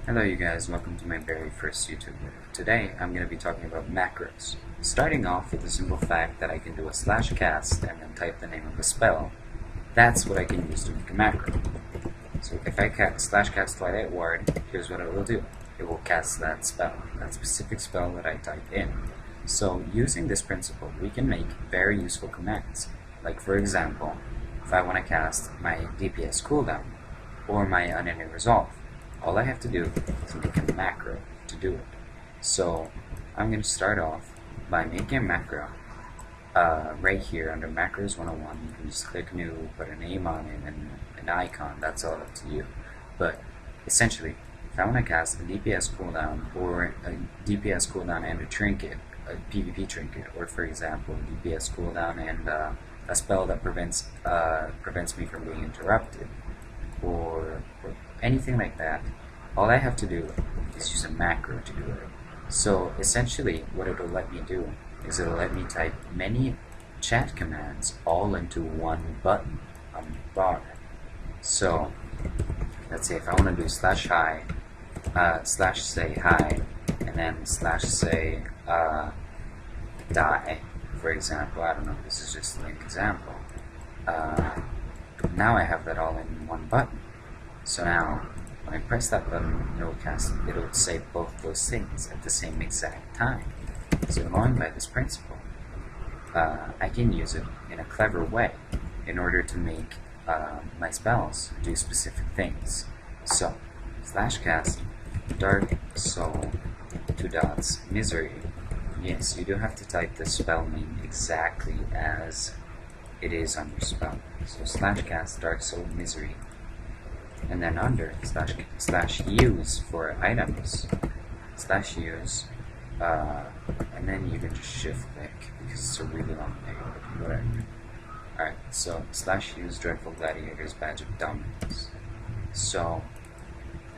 Hello you guys, welcome to my very first YouTube video. Today I'm going to be talking about macros. Starting off with the simple fact that I can do a /cast and then type the name of the spell. That's what I can use to make a macro. So if I /cast Twilight Ward, here's what it will do. It will cast that spell, that specific spell that I type in. So using this principle, we can make very useful commands. Like for example, if I want to cast my DPS cooldown or my Unending Resolve, all I have to do is make a macro to do it. So I'm going to start off by making a macro right here under Macros 101. You can just click New, put a name on it, and an icon. That's all up to you. But essentially, if I want to cast a DPS cooldown or a DPS cooldown and a trinket, a PvP trinket, or for example, a DPS cooldown and a spell that prevents me from being interrupted, or anything like that, all I have to do is use a macro to do it. So essentially what it will let me do is it will let me type many chat commands all into one button on the bar. So let's say if I want to do /hi, /say hi, and then /say die, for example. I don't know, this is just an example. Now I have that all in one button. So now, when I press that button, it'll say both those things at the same exact time. So going by this principle, I can use it in a clever way in order to make my spells do specific things. So, /cast Dark Soul Misery. Yes, you do have to type the spell name exactly as it is on your spell. So /cast Dark Soul Misery. And then under /use for items, /use, and then you can just shift click because it's a really long name, but whatever. Alright, so /use Dreadful Gladiator's Badge of Dominance. So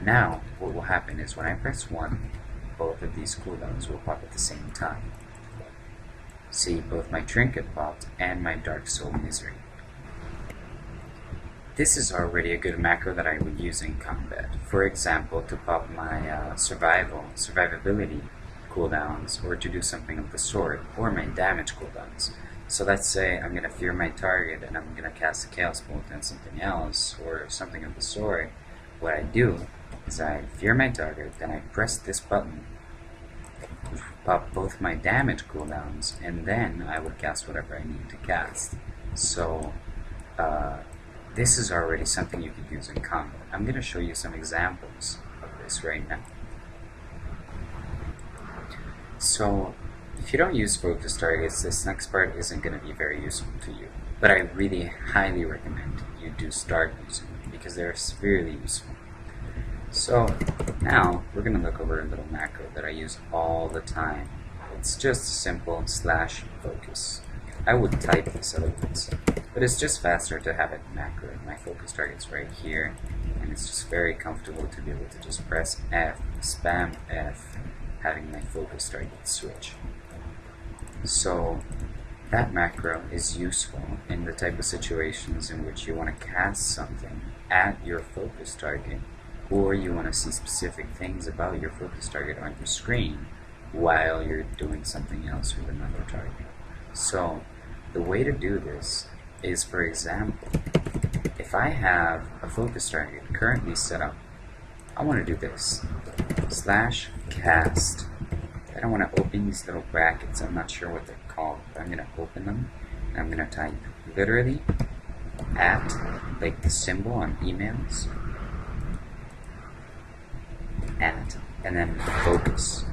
now what will happen is when I press 1, both of these cooldowns will pop at the same time. See, both my trinket popped and my Dark Soul Misery. This is already a good macro that I would use in combat. For example, to pop my survivability cooldowns, or to do something of the sort, or my damage cooldowns. So let's say I'm going to fear my target and I'm going to cast a Chaos Bolt and something else, or something of the sort. What I do is I fear my target, then I press this button, which will pop both my damage cooldowns, and then I would cast whatever I need to cast. So, this is already something you could use in combat. I'm going to show you some examples of this right now. So, if you don't use focus targets, this next part isn't going to be very useful to you. But I really highly recommend you do start using them because they're severely useful. So, now we're going to look over a little macro that I use all the time. It's just a simple /focus. I would type this otherwise, but it's just faster to have it macro. My focus target's right here, and it's just very comfortable to be able to just press F, spam F, having my focus target switch. So that macro is useful in the type of situations in which you want to cast something at your focus target, or you want to see specific things about your focus target on your screen while you're doing something else with another target. So the way to do this is, for example, if I have a focus target currently set up, I want to do this, /cast. I don't want to open these little brackets, I'm not sure what they're called, but I'm going to open them, and I'm going to type literally at, like the symbol on emails, at, and then focus.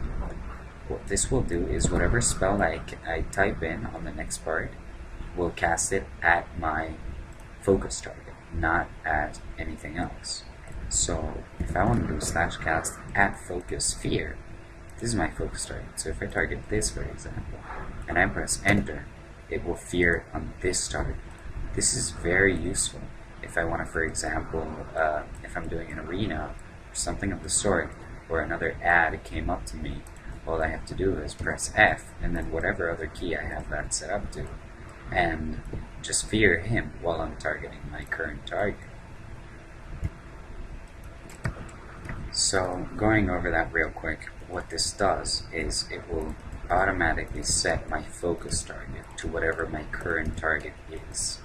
What this will do is whatever spell I type in on the next part will cast it at my focus target, not at anything else. So if I want to do /cast at focus fear, this is my focus target. So if I target this, for example, and I press enter, it will fear on this target. This is very useful if I want to, for example, if I'm doing an arena or something of the sort, or another ad came up to me, all I have to do is press F, and then whatever other key I have that set up to, and just fear him while I'm targeting my current target. So going over that real quick, what this does is it will automatically set my focus target to whatever my current target is.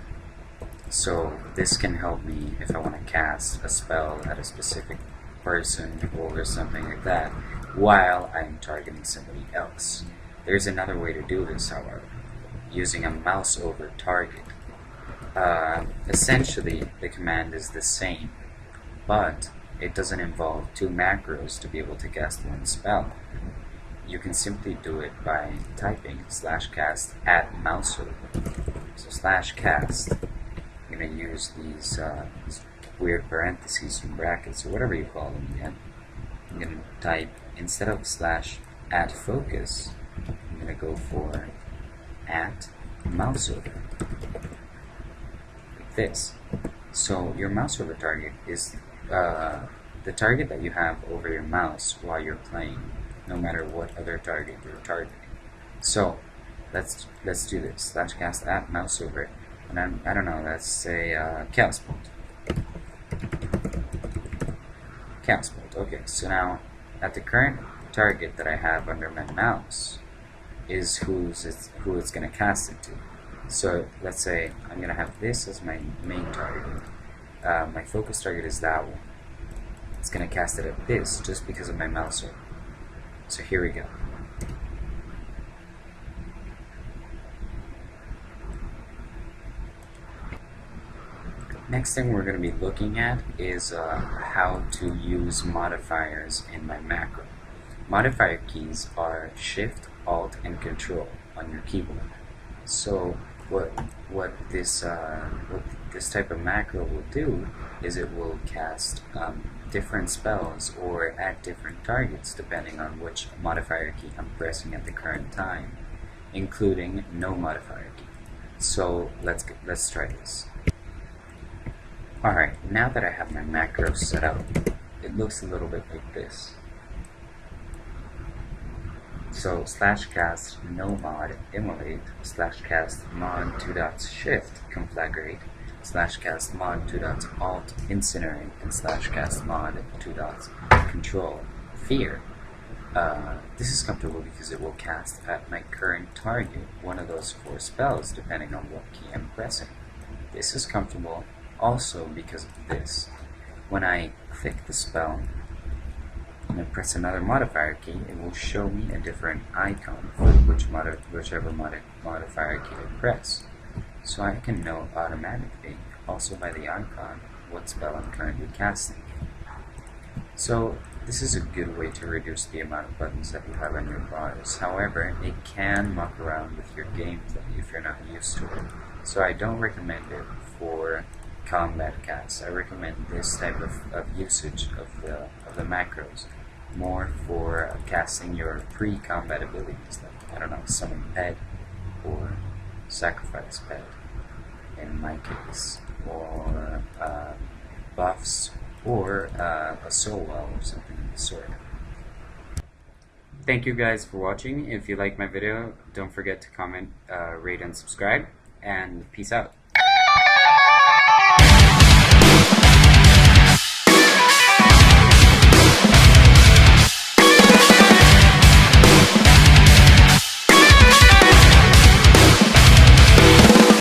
So this can help me if I want to cast a spell at a specific person or something like that while I'm targeting somebody else. There's another way to do this, however, using a mouse over target. Essentially, the command is the same, but it doesn't involve two macros to be able to cast one spell. You can simply do it by typing /cast at mouse over. So /cast, I'm going to use these weird parentheses and brackets or whatever you call them again. I'm going to type, instead of /at focus, I'm going to go for at mouse over, like this. So your mouse over target is the target that you have over your mouse while you're playing, no matter what other target you're targeting. So let's do this. /cast at mouse over, and I don't know. Let's say chaos bolt. Chaos bolt. Okay. So now at the current target that I have under my mouse is who it's going to cast it to. So let's say I'm going to have this as my main target. My focus target is that one. It's going to cast it at this just because of my mouse over. So here we go. Next thing we're going to be looking at is how to use modifiers in my macro. Modifier keys are Shift, Alt, and Control on your keyboard. So what this type of macro will do is it will cast different spells or at different targets depending on which modifier key I'm pressing at the current time, including no modifier key. So let's try this. Alright, now that I have my macro set up, it looks a little bit like this. So /cast nomod Immolate, /cast mod 2.shift Conflagrate, /cast mod 2.alt Incinerate, and /cast mod 2.control Fear. This is comfortable because it will cast at my current target one of those 4 spells depending on what key I'm pressing. This is comfortable also because of this. When I click the spell and I press another modifier key, it will show me a different icon for whichever modifier key I press. So I can know automatically, also by the icon, what spell I'm currently casting. So this is a good way to reduce the amount of buttons that you have on your bars. However, it can muck around with your gameplay if you're not used to it. So I don't recommend it for combat casts. I recommend this type of usage of the macros more for casting your pre-combat abilities, like, I don't know, summon pet or sacrifice pet in my case, or buffs, or a soul well or something of the sort. Thank you guys for watching. If you like my video, don't forget to comment, rate, and subscribe, and peace out.